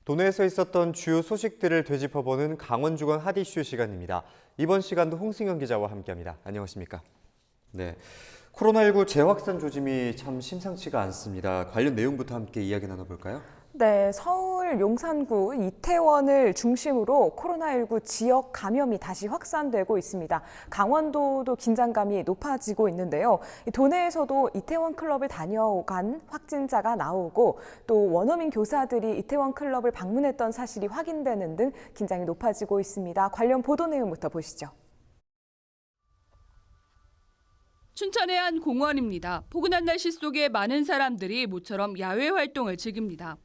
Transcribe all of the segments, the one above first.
도내에서 있었던 주요 소식들을 되짚어보는 강원주간 핫 이슈 시간입니다. 이번 시간도 홍승현 기자와 함께합니다. 안녕하십니까? 네, 코로나19 재확산 조짐이 참 심상치가 않습니다. 관련 내용부터 함께 이야기 나눠볼까요? 네, 서울 용산구 이태원을 중심으로 코로나19 지역 감염이 다시 확산되고 있습니다. 강원도도 긴장감이 높아지고 있는데요. 도내에서도 이태원 클럽을 다녀간 확진자가 나오고 또 원어민 교사들이 이태원 클럽을 방문했던 사실이 확인되는 등 긴장이 높아지고 있습니다. 관련 보도 내용부터 보시죠. 춘천의 한 공원입니다. 포근한 날씨 속에 많은 사람들이 모처럼 야외 활동을 즐깁니다.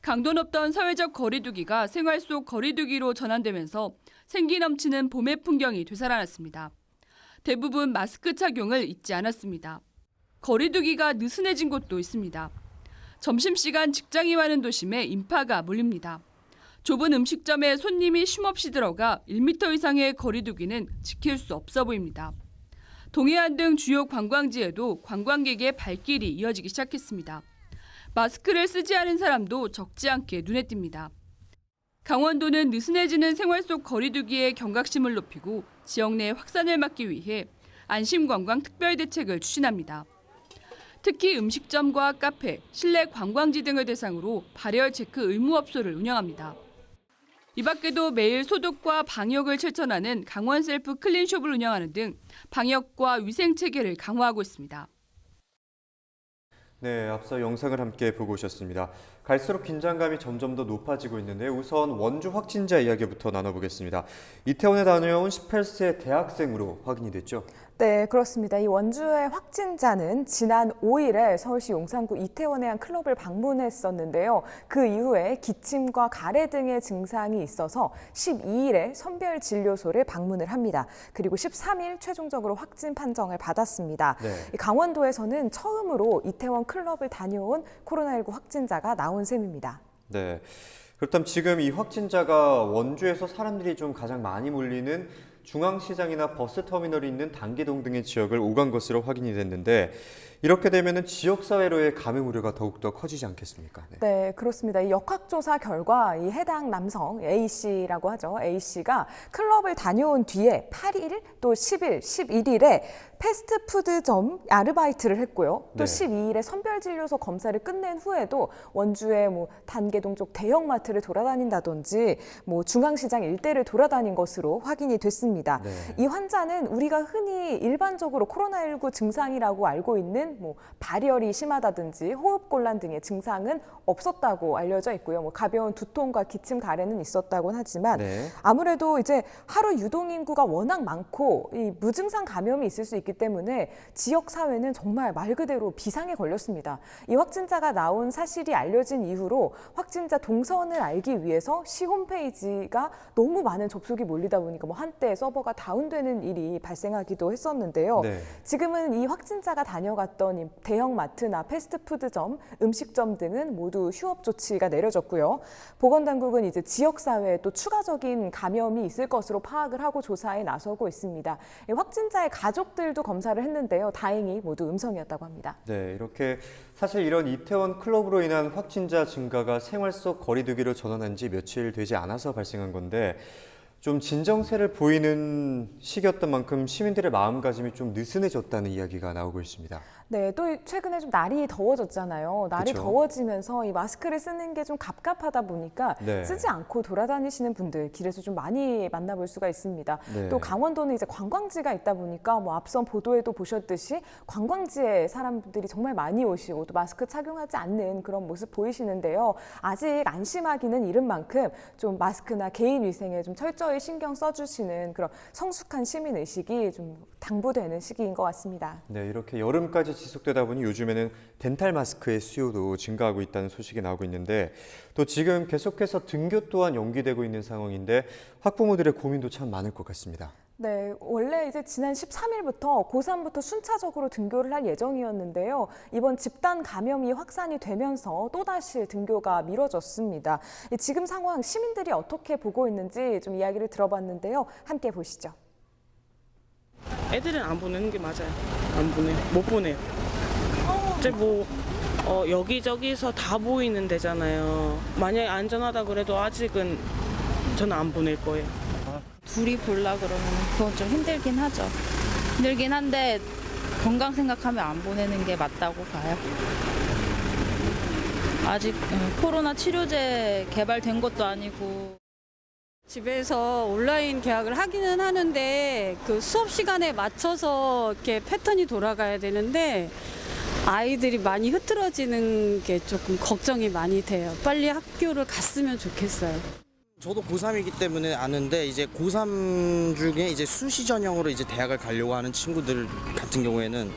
강도 높던 사회적 거리두기가 생활 속 거리두기로 전환되면서 생기 넘치는 봄의 풍경이 되살아났습니다. 대부분 마스크 착용을 잊지 않았습니다. 거리두기가 느슨해진 곳도 있습니다. 점심시간 직장이 많은 도심에 인파가 몰립니다. 좁은 음식점에 손님이 쉼없이 들어가 1m 이상의 거리두기는 지킬 수 없어 보입니다. 동해안 등 주요 관광지에도 관광객의 발길이 이어지기 시작했습니다. 마스크를 쓰지 않은 사람도 적지 않게 눈에 띕니다. 강원도는 느슨해지는 생활 속 거리두기에 경각심을 높이고 지역 내 확산을 막기 위해 안심관광 특별대책을 추진합니다. 특히 음식점과 카페, 실내 관광지 등을 대상으로 발열 체크 의무업소를 운영합니다. 이 밖에도 매일 소독과 방역을 실천하는 강원 셀프 클린숍을 운영하는 등 방역과 위생 체계를 강화하고 있습니다. 네, 앞서 영상을 함께 보고 오셨습니다. 갈수록 긴장감이 점점 더 높아지고 있는데 우선 원주 확진자 이야기부터 나눠보겠습니다. 이태원에 다녀온 18세 대학생으로 확인이 됐죠? 네, 그렇습니다. 이 원주의 확진자는 지난 5일에 서울시 용산구 이태원의 한 클럽을 방문했었는데요. 그 이후에 기침과 가래 등의 증상이 있어서 12일에 선별진료소를 방문을 합니다. 그리고 13일 최종적으로 확진 판정을 받았습니다. 네. 강원도에서는 처음으로 이태원 클럽을 다녀온 코로나19 확진자가 나온 셈입니다. 네. 그렇다면 지금 이 확진자가 원주에서 사람들이 좀 가장 많이 몰리는 중앙시장이나 버스터미널이 있는 단계동 등의 지역을 오간 것으로 확인이 됐는데 이렇게 되면 지역사회로의 감염 우려가 더욱더 커지지 않겠습니까? 네, 그렇습니다. 이 역학조사 결과 이 해당 남성 A씨라고 하죠. A씨가 클럽을 다녀온 뒤에 8일, 또 10일, 11일에 패스트푸드점 아르바이트를 했고요. 또 네. 12일에 선별진료소 검사를 끝낸 후에도 원주의 단계동 쪽 대형마트를 돌아다닌다든지 중앙시장 일대를 돌아다닌 것으로 확인이 됐습니다. 네. 이 환자는 우리가 흔히 일반적으로 코로나19 증상이라고 알고 있는 발열이 심하다든지 호흡곤란 등의 증상은 없었다고 알려져 있고요. 가벼운 두통과 기침, 가래는 있었다고는 하지만 네. 아무래도 이제 하루 유동 인구가 워낙 많고 이 무증상 감염이 있을 수 있기 때문에 지역 사회는 정말 말 그대로 비상에 걸렸습니다. 이 확진자가 나온 사실이 알려진 이후로 확진자 동선을 알기 위해서 시 홈페이지가 너무 많은 접속이 몰리다 보니까 한때 서버가 다운되는 일이 발생하기도 했었는데요. 네. 지금은 이 확진자가 다녀갔던 이 대형마트나 패스트푸드점, 음식점 등은 모두 휴업 조치가 내려졌고요. 보건당국은 이제 지역사회에 또 추가적인 감염이 있을 것으로 파악을 하고 조사에 나서고 있습니다. 확진자의 가족들도 검사를 했는데요. 다행히 모두 음성이었다고 합니다. 네, 이렇게 사실 이런 이태원 클럽으로 인한 확진자 증가가 생활 속 거리두기로 전환한 지 며칠 되지 않아서 발생한 건데 좀 진정세를 보이는 시기였던 만큼 시민들의 마음가짐이 좀 느슨해졌다는 이야기가 나오고 있습니다. 네, 또 최근에 좀 날이 더워졌잖아요. 날이 그쵸. 더워지면서 이 마스크를 쓰는 게 좀 갑갑하다 보니까 네. 쓰지 않고 돌아다니시는 분들 길에서 좀 많이 만나볼 수가 있습니다. 네. 또 강원도는 이제 관광지가 있다 보니까 앞선 보도에도 보셨듯이 관광지에 사람들이 정말 많이 오시고 또 마스크 착용하지 않는 그런 모습 보이시는데요. 아직 안심하기는 이른 만큼 좀 마스크나 개인 위생에 좀 철저히 신경 써주시는 그런 성숙한 시민 의식이 좀 당부되는 시기인 것 같습니다. 네, 이렇게 여름까지 지속되다 보니 요즘에는 덴탈 마스크의 수요도 증가하고 있다는 소식이 나오고 있는데 또 지금 계속해서 등교 또한 연기되고 있는 상황인데 학부모들의 고민도 참 많을 것 같습니다. 네, 원래 이제 지난 13일부터 고3부터 순차적으로 등교를 할 예정이었는데요. 이번 집단 감염이 확산이 되면서 또다시 등교가 미뤄졌습니다. 지금 상황 시민들이 어떻게 보고 있는지 좀 이야기를 들어봤는데요. 함께 보시죠. 애들은 안 보내는 게 맞아요. 안 보내, 못 보내요. 이제 여기저기서 다 보이는 데잖아요. 만약에 안전하다 그래도 아직은 저는 안 보낼 거예요. 둘이 보려 그러면 그건 좀 힘들긴 하죠. 힘들긴 한데 건강 생각하면 안 보내는 게 맞다고 봐요. 아직 코로나 치료제 개발된 것도 아니고. 집에서 온라인 계약을 하기는 하는데 그 수업 시간에 맞춰서 이렇게 패턴이 돌아가야 되는데 아이들이 많이 흐트러지는 게 조금 걱정이 많이 돼요. 빨리 학교를 갔으면 좋겠어요. 저도 고3이기 때문에 아는데 이제 고3 중에 이제 수시 전형으로 이제 대학을 가려고 하는 친구들 같은 경우에는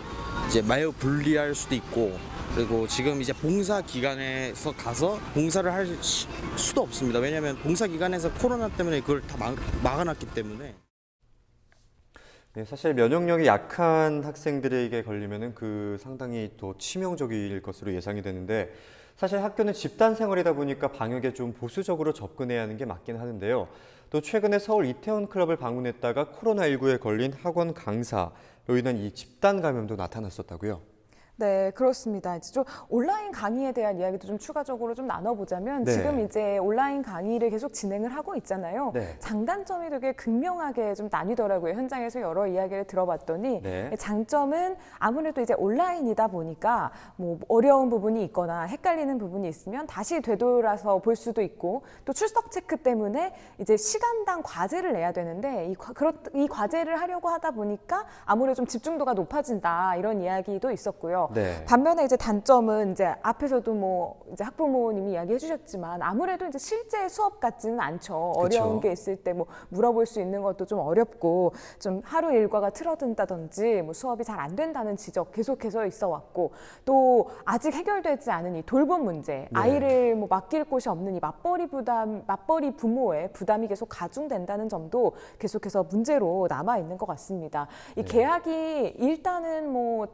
이제 매우 불리할 수도 있고, 그리고 지금 이제 봉사 기간에서 가서 봉사를 할 수도 없습니다. 왜냐하면 봉사 기간에서 코로나 때문에 그걸 다 막아놨기 때문에. 네, 사실 면역력이 약한 학생들에게 걸리면은 그 상당히 더 치명적일 것으로 예상이 되는데, 사실 학교는 집단 생활이다 보니까 방역에 좀 보수적으로 접근해야 하는 게 맞긴 하는데요. 또 최근에 서울 이태원 클럽을 방문했다가 코로나19에 걸린 학원 강사로 인한 이 집단 감염도 나타났었다고요. 네, 그렇습니다. 이제 좀 온라인 강의에 대한 이야기도 좀 추가적으로 좀 나눠보자면 네. 지금 이제 온라인 강의를 계속 진행을 하고 있잖아요. 네. 장단점이 되게 극명하게 좀 나뉘더라고요. 현장에서 여러 이야기를 들어봤더니 네. 장점은 아무래도 이제 온라인이다 보니까 뭐 어려운 부분이 있거나 헷갈리는 부분이 있으면 다시 되돌아서 볼 수도 있고, 또 출석 체크 때문에 이제 시간당 과제를 내야 되는데 이 과제를 하려고 하다 보니까 아무래도 좀 집중도가 높아진다, 이런 이야기도 있었고요. 네. 반면에 이제 단점은 이제 앞에서도 뭐 이제 학부모님이 이야기해 주셨지만 아무래도 이제 실제 수업 같지는 않죠. 어려운 게 있을 때 뭐 물어볼 수 있는 것도 좀 어렵고, 좀 하루 일과가 틀어든다든지 뭐 수업이 잘 안 된다는 지적 계속해서 있어 왔고, 또 아직 해결되지 않은 이 돌봄 문제, 아이를 뭐 맡길 곳이 없는 이 맞벌이 부모의 부담이 계속 가중된다는 점도 계속해서 문제로 남아 있는 것 같습니다. 이 계약이 일단은 뭐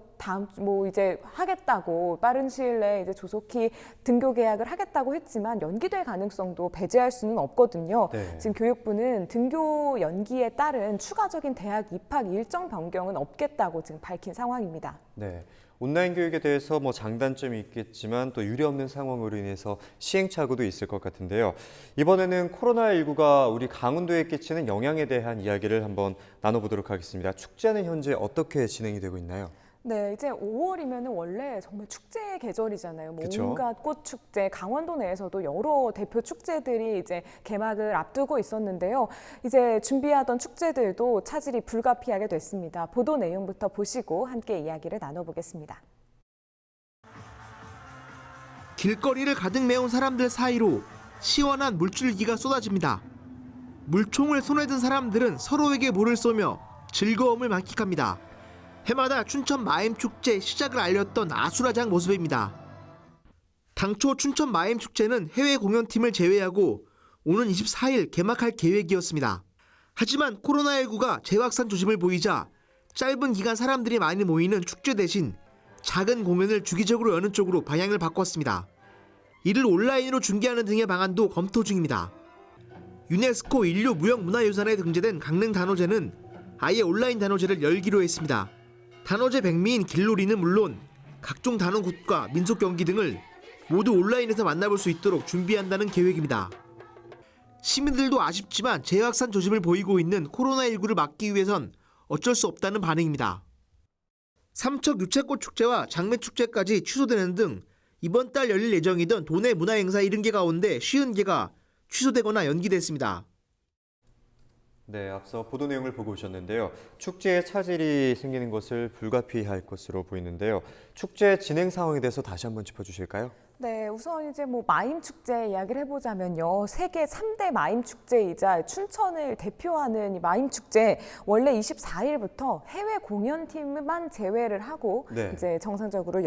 이제 하겠다고 빠른 시일 내에 이제 조속히 등교 계약을 하겠다고 했지만 연기될 가능성도 배제할 수는 없거든요. 네. 지금 교육부는 등교 연기에 따른 추가적인 대학 입학 일정 변경은 없겠다고 지금 밝힌 상황입니다. 네. 온라인 교육에 대해서 뭐 장단점이 있겠지만 또 유례없는 상황으로 인해서 시행착오도 있을 것 같은데요. 이번에는 코로나19가 우리 강원도에 끼치는 영향에 대한 이야기를 한번 나눠보도록 하겠습니다. 축제는 현재 어떻게 진행이 되고 있나요? 네, 이제 5월이면 원래 정말 축제의 계절이잖아요. 뭐 그쵸? 온갖 꽃 축제, 강원도 내에서도 여러 대표 축제들이 이제 개막을 앞두고 있었는데요. 이제 준비하던 축제들도 차질이 불가피하게 됐습니다. 보도 내용부터 보시고 함께 이야기를 나눠보겠습니다. 길거리를 가득 메운 사람들 사이로 시원한 물줄기가 쏟아집니다. 물총을 손에 든 사람들은 서로에게 물을 쏘며 즐거움을 만끽합니다. 해마다 춘천 마임축제 시작을 알렸던 아수라장 모습입니다. 당초 춘천 마임축제는 해외 공연팀을 제외하고 오는 24일 개막할 계획이었습니다. 하지만 코로나19가 재확산 조짐을 보이자 짧은 기간 사람들이 많이 모이는 축제 대신 작은 공연을 주기적으로 여는 쪽으로 방향을 바꿨습니다. 이를 온라인으로 중계하는 등의 방안도 검토 중입니다. 유네스코 인류 무형문화유산에 등재된 강릉 단오제는 아예 온라인 단오제를 열기로 했습니다. 단오제 백미인 길놀이는 물론 각종 단오굿과 민속 경기 등을 모두 온라인에서 만나볼 수 있도록 준비한다는 계획입니다. 시민들도 아쉽지만 재확산 조짐을 보이고 있는 코로나19를 막기 위해선 어쩔 수 없다는 반응입니다. 삼척 유채꽃 축제와 장매축제까지 취소되는 등 이번 달 열릴 예정이던 도내 문화행사 70개 가운데 50개가 취소되거나 연기됐습니다. 네, 앞서 보도 내용을 보고 오셨는데요. 축제에 차질이 생기는 것을 불가피할 것으로 보이는데요. 축제 진행 상황에 대해서 다시 한번 짚어주실까요? 네, 우선 이제 뭐 마임 축제 이야기를 해보자면요. 세계 3대 마임 축제이자 춘천을 대표하는 이 마임 축제, 원래 24일부터 해외 공연팀만 제외를 하고 네. 이제 정상적으로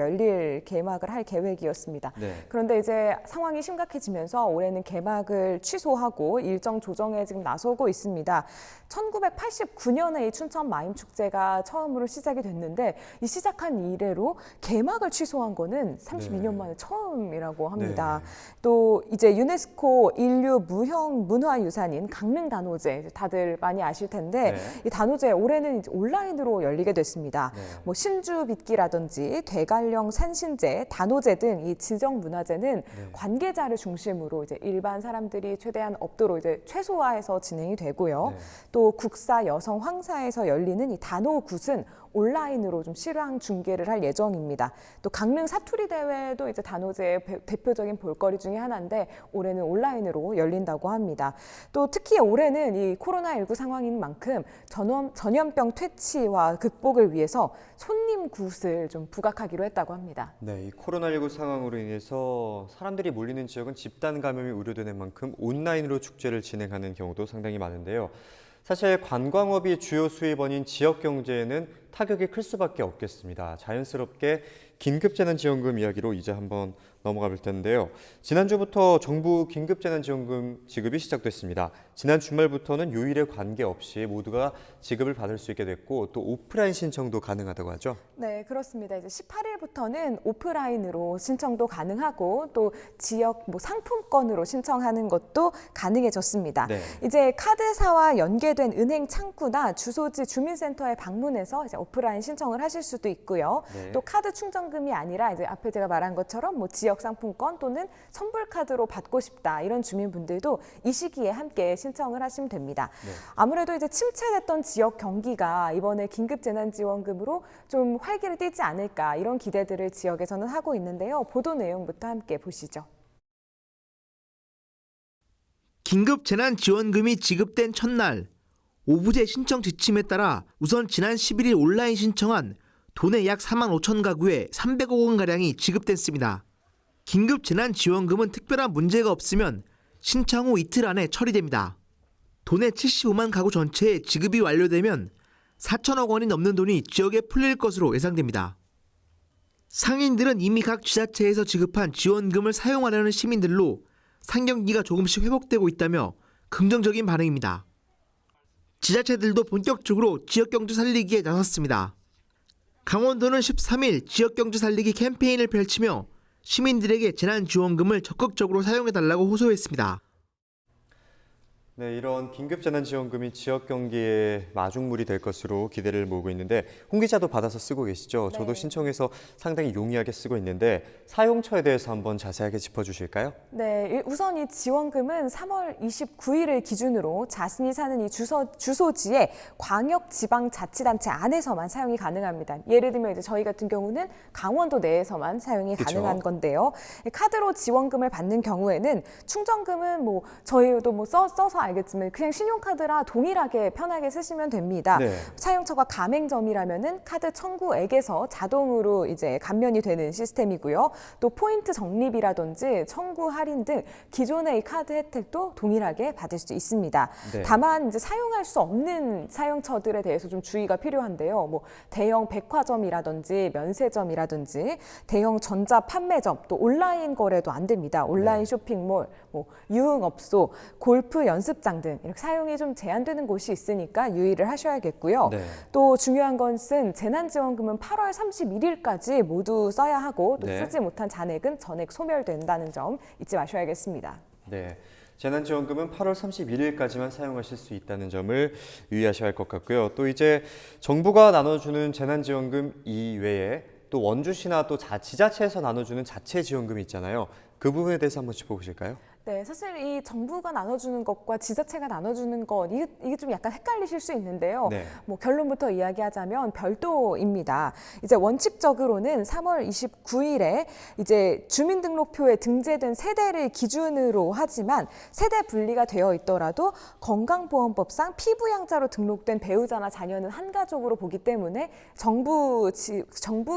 개막을 할 계획이었습니다. 네. 그런데 이제 상황이 심각해지면서 올해는 개막을 취소하고 일정 조정에 지금 나서고 있습니다. 1989년에 이 춘천 마임 축제가 처음으로 시작이 됐는데 이 시작한 이래로 개막을 취소한 거는 32년 만에 처음 처음이라고 합니다. 또 이제 유네스코 인류 무형 문화유산인 강릉 단오제 다들 많이 아실 텐데 이 단오제 올해는 이제 온라인으로 열리게 됐습니다. 뭐 신주 빗기라든지 대관령 산신제, 단오제 등 이 지정 문화제는 관계자를 중심으로 이제 일반 사람들이 최대한 없도록 이제 최소화해서 진행이 되고요. 또 국사 여성 황사에서 열리는 이 단오굿은 온라인으로 좀 실황 중계를 할 예정입니다. 또 강릉 사투리 대회도 이제 단오제의 대표적인 볼거리 중에 하나인데 올해는 온라인으로 열린다고 합니다. 또 특히 올해는 이 코로나19 상황인 만큼 전염병 퇴치와 극복을 위해서 손님 굿을 좀 부각하기로 했다고 합니다. 네, 이 코로나19 상황으로 인해서 사람들이 몰리는 지역은 집단 감염이 우려되는 만큼 온라인으로 축제를 진행하는 경우도 상당히 많은데요. 사실 관광업이 주요 수입원인 지역 경제에는 타격이 클 수밖에 없겠습니다. 자연스럽게 긴급재난지원금 이야기로 이제 한번 넘어가 볼 텐데요. 지난주부터 정부 긴급재난지원금 지급이 시작됐습니다. 지난 주말부터는 요일에 관계없이 모두가 지급을 받을 수 있게 됐고 또 오프라인 신청도 가능하다고 하죠? 네, 그렇습니다. 이제 18일부터는 오프라인으로 신청도 가능하고 또 지역 상품권으로 신청하는 것도 가능해졌습니다. 이제 카드사와 연계된 은행 창구나 주소지 주민센터에 방문해서 이제 오프라인 신청을 하실 수도 있고요. 또 카드 충전금이 아니라 이제 앞에 제가 말한 것처럼 뭐 지역 상품권 또는 선불 카드로 받고 싶다 이런 주민분들도 이 시기에 함께 신청을 하시면 됩니다. 아무래도 이제 침체됐던 지역 경기가 이번에 긴급재난지원금으로 좀 활기를 띠지 않을까 이런 기대들을 지역에서는 하고 있는데요. 보도 내용부터 함께 보시죠. 긴급재난지원금이 지급된 첫날 오부제 신청 지침에 따라 우선 지난 11일 온라인 신청한 도내 약 4만 5천 가구에 300억 원가량이 지급됐습니다. 긴급재난지원금은 특별한 문제가 없으면 신청 후 이틀 안에 처리됩니다. 도내 75만 가구 전체에 지급이 완료되면 4천억 원이 넘는 돈이 지역에 풀릴 것으로 예상됩니다. 상인들은 이미 각 지자체에서 지급한 지원금을 사용하려는 시민들로 상경기가 조금씩 회복되고 있다며 긍정적인 반응입니다. 지자체들도 본격적으로 지역경제 살리기에 나섰습니다. 강원도는 13일 지역경제 살리기 캠페인을 펼치며 시민들에게 재난지원금을 적극적으로 사용해달라고 호소했습니다. 네, 이런 긴급재난지원금이 지역 경기에 마중물이 될 것으로 기대를 모으고 있는데 홍 기자도 받아서 쓰고 계시죠? 저도 신청해서 상당히 용이하게 쓰고 있는데 사용처에 대해서 한번 자세하게 짚어주실까요? 네, 우선 이 지원금은 3월 29일을 기준으로 자신이 사는 이 주소지에 광역지방자치단체 안에서만 사용이 가능합니다. 예를 들면 이제 저희 같은 경우는 강원도 내에서만 사용이 가능한 건데요. 카드로 지원금을 받는 경우에는 충전금은 뭐 저희도 써서 알겠지만 그냥 신용카드라 동일하게 편하게 쓰시면 됩니다. 사용처가 가맹점이라면은 카드 청구액에서 자동으로 이제 감면이 되는 시스템이고요. 또 포인트 적립이라든지 청구 할인 등 기존의 이 카드 혜택도 동일하게 받을 수 있습니다. 다만 이제 사용할 수 없는 사용처들에 대해서 좀 주의가 필요한데요. 뭐 대형 백화점이라든지 면세점이라든지 대형 전자 판매점 또 온라인 거래도 안 됩니다. 온라인 쇼핑몰, 뭐 유흥업소, 골프 연습장 등 이렇게 사용이 좀 제한되는 곳이 있으니까 유의를 하셔야겠고요. 또 중요한 것은 재난지원금은 8월 31일까지 모두 써야 하고 또 쓰지 못한 잔액은 전액 소멸된다는 점 잊지 마셔야겠습니다. 네. 재난지원금은 8월 31일까지만 사용하실 수 있다는 점을 유의하셔야 할 것 같고요. 또 이제 정부가 나눠주는 재난지원금 이외에 또 원주시나 또 지자체에서 나눠주는 자체지원금이 있잖아요. 그 부분에 대해서 한번 짚어보실까요? 네, 사실 이 정부가 나눠주는 것과 지자체가 나눠주는 것 이게 좀 약간 헷갈리실 수 있는데요. 뭐 결론부터 이야기하자면 별도입니다. 이제 원칙적으로는 3월 29일에 이제 주민등록표에 등재된 세대를 기준으로 하지만 세대 분리가 되어 있더라도 건강보험법상 피부양자로 등록된 배우자나 자녀는 한 가족으로 보기 때문에 정부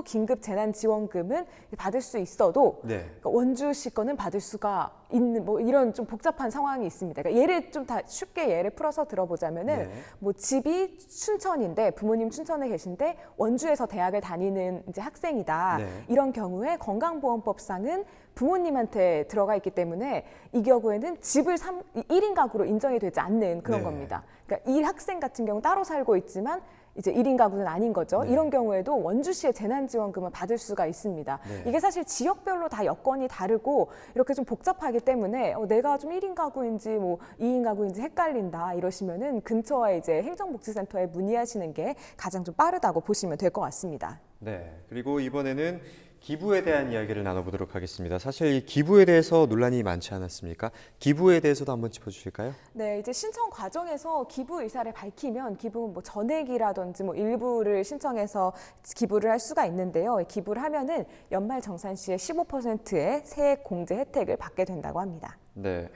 긴급재난지원금은 받을 수 있어도 그러니까 원주시 거는 받을 수가 있는 뭐 이런 좀 복잡한 상황이 있습니다. 그러니까 예를 좀 다 쉽게 예를 풀어서 들어보자면은 뭐 집이 춘천인데 부모님 춘천에 계신데 원주에서 대학을 다니는 이제 학생이다. 이런 경우에 건강보험법상은 부모님한테 들어가 있기 때문에 이 경우에는 집을 1인 가구로 인정이 되지 않는 그런 겁니다. 그러니까 이 학생 같은 경우 따로 살고 있지만 이제 1인 가구는 아닌 거죠. 네. 이런 경우에도 원주시의 재난지원금을 받을 수가 있습니다. 네. 이게 사실 지역별로 다 여건이 다르고 이렇게 좀 복잡하기 때문에 내가 좀 1인 가구인지 뭐 2인 가구인지 헷갈린다 이러시면은 근처에 이제 행정복지센터에 문의하시는 게 가장 좀 빠르다고 보시면 될 것 같습니다. 네, 그리고 이번에는 기부에 대한 이야기를 나눠보도록 하겠습니다. 사실 이 기부에 대해서 논란이 많지 않았습니까? 기부에 대해서도 한번 짚어주실까요? 네, 이제 신청 과정에서 기부 의사를 밝히면 기부 뭐 전액이라든지 뭐 일부를 신청해서 기부를 할 수가 있는데요. 기부를 하면은 연말 정산 시에 15%의 세액 공제 혜택을 받게 된다고 합니다. 네.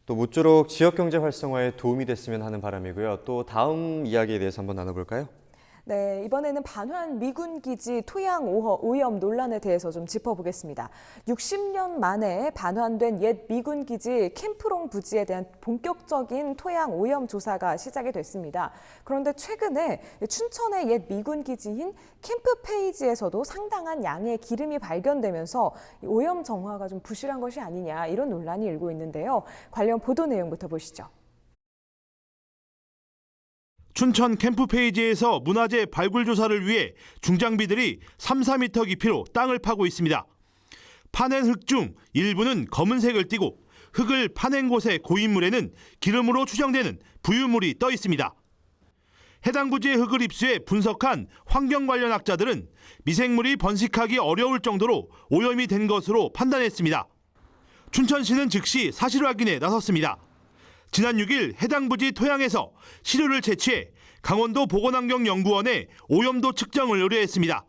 또 모쪼록 지역 경제 활성화에 도움이 됐으면 하는 바람이고요. 또 다음 이야기에 대해서 한번 나눠볼까요? 네, 이번에는 반환 미군기지 토양 오염 논란에 대해서 좀 짚어보겠습니다. 60년 만에 반환된 옛 미군기지 캠프롱 부지에 대한 본격적인 토양 오염 조사가 시작이 됐습니다. 그런데 최근에 춘천의 옛 미군기지인 캠프페이지에서도 상당한 양의 기름이 발견되면서 오염 정화가 좀 부실한 것이 아니냐 이런 논란이 일고 있는데요. 관련 보도 내용부터 보시죠. 춘천 캠프페이지에서 문화재 발굴 조사를 위해 중장비들이 3-4m 깊이로 땅을 파고 있습니다. 파낸 흙 중 일부는 검은색을 띠고 흙을 파낸 곳의 고인물에는 기름으로 추정되는 부유물이 떠 있습니다. 해당 부지의 흙을 입수해 분석한 환경 관련 학자들은 미생물이 번식하기 어려울 정도로 오염이 된 것으로 판단했습니다. 춘천시는 즉시 사실 확인에 나섰습니다. 지난 6일 해당 부지 토양에서 시료를 채취해 강원도 보건환경연구원에 오염도 측정을 의뢰했습니다.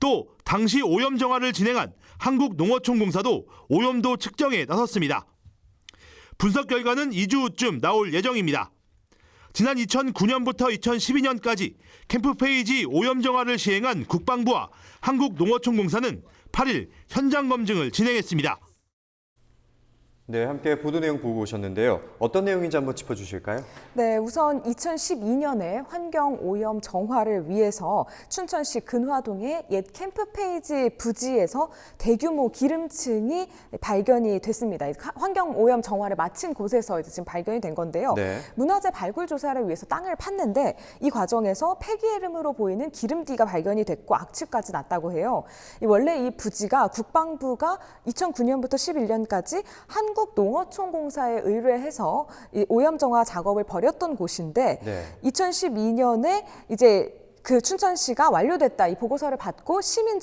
또 당시 오염 정화를 진행한 한국농어촌공사도 오염도 측정에 나섰습니다. 분석 결과는 2주 후쯤 나올 예정입니다. 지난 2009년부터 2012년까지 캠프페이지 오염 정화를 시행한 국방부와 한국농어촌공사는 8일 현장 검증을 진행했습니다. 네, 함께 보도 내용 보고 오셨는데요. 어떤 내용인지 한번 짚어주실까요? 네, 우선 2012년에 환경 오염 정화를 위해서 춘천시 근화동의 옛 캠프페이지 부지에서 대규모 기름층이 발견이 됐습니다. 환경 오염 정화를 마친 곳에서 이제 지금 발견이 된 건데요. 네. 문화재 발굴 조사를 위해서 땅을 팠는데 이 과정에서 폐기해름으로 보이는 기름띠가 발견이 됐고 악취까지 났다고 해요. 원래 이 부지가 국방부가 2009년부터 11년까지 한국농어촌공사에 의뢰해서 이 오염 정화 작업을 벌였던 곳인데 네. 2012년에 이제 그 춘천시가 완료됐다 이 보고서를 받고 시민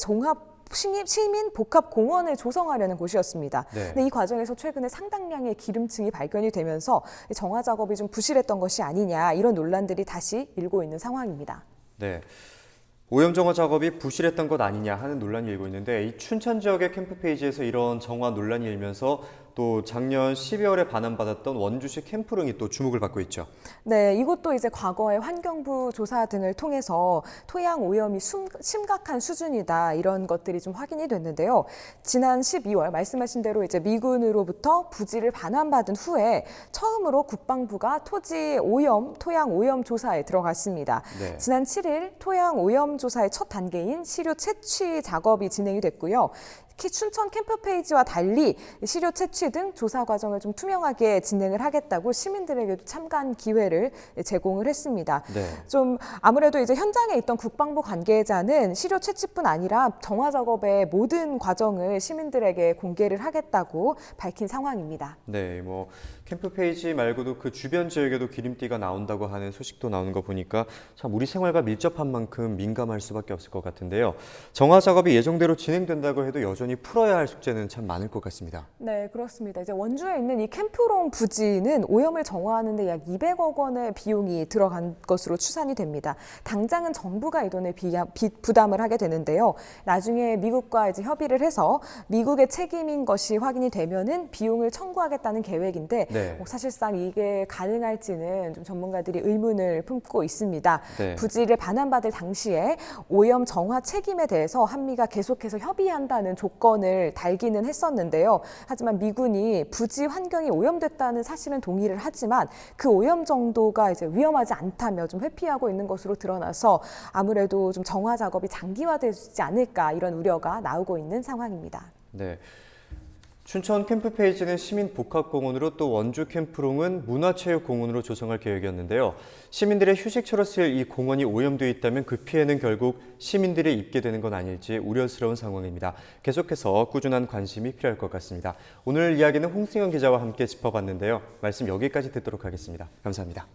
복합 공원을 조성하려는 곳이었습니다. 네. 근데 이 과정에서 최근에 상당량의 기름층이 발견이 되면서 정화 작업이 좀 부실했던 것이 아니냐 이런 논란들이 다시 일고 있는 상황입니다. 네. 오염 정화 작업이 부실했던 것 아니냐 하는 논란이 일고 있는데 이 춘천 지역의 캠프페이지에서 이런 정화 논란이 일면서 또 작년 12월에 반환받았던 원주시 캠프롱이 또 주목을 받고 있죠. 네, 이것도 이제 과거에 환경부 조사 등을 통해서 토양 오염이 심각한 수준이다 이런 것들이 좀 확인이 됐는데요. 지난 12월 말씀하신 대로 이제 미군으로부터 부지를 반환받은 후에 처음으로 국방부가 토지 오염, 토양 오염 조사에 들어갔습니다. 네. 지난 7일 토양 오염 조사의 첫 단계인 시료 채취 작업이 진행이 됐고요. 춘천 캠프페이지와 달리 시료 채취 등 조사 과정을 좀 투명하게 진행을 하겠다고 시민들에게도 참관 기회를 제공을 했습니다. 네. 좀 아무래도 이제 현장에 있던 국방부 관계자는 시료 채취뿐 아니라 정화 작업의 모든 과정을 시민들에게 공개를 하겠다고 밝힌 상황입니다. 네, 뭐 캠프페이지 말고도 그 주변 지역에도 기름띠가 나온다고 하는 소식도 나오는 거 보니까 참 우리 생활과 밀접한 만큼 민감할 수밖에 없을 것 같은데요. 정화 작업이 예정대로 진행된다고 해도 여전히 풀어야 할 숙제는 참 많을 것 같습니다. 네, 그렇습니다. 이제 원주에 있는 이 캠프롱 부지는 오염을 정화하는 데 약 200억 원의 비용이 들어간 것으로 추산이 됩니다. 당장은 정부가 이 돈을 부담을 하게 되는데요. 나중에 미국과 이제 협의를 해서 미국의 책임인 것이 확인이 되면은 비용을 청구하겠다는 계획인데 네. 사실상 이게 가능할지는 좀 전문가들이 의문을 품고 있습니다. 네. 부지를 반환받을 당시에 오염 정화 책임에 대해서 한미가 계속해서 협의한다는 조건을 달기는 했었는데요. 하지만 미군이 부지 환경이 오염됐다는 사실은 동의를 하지만 그 오염 정도가 이제 위험하지 않다며 좀 회피하고 있는 것으로 드러나서 아무래도 좀 정화 작업이 장기화되지 않을까 이런 우려가 나오고 있는 상황입니다. 네. 춘천 캠프페이지는 시민복합공원으로 또 원주 캠프롱은 문화체육공원으로 조성할 계획이었는데요. 시민들의 휴식처로 쓰일 이 공원이 오염돼 있다면 그 피해는 결국 시민들이 입게 되는 건 아닐지 우려스러운 상황입니다. 계속해서 꾸준한 관심이 필요할 것 같습니다. 오늘 이야기는 홍승현 기자와 함께 짚어봤는데요. 말씀 여기까지 듣도록 하겠습니다. 감사합니다.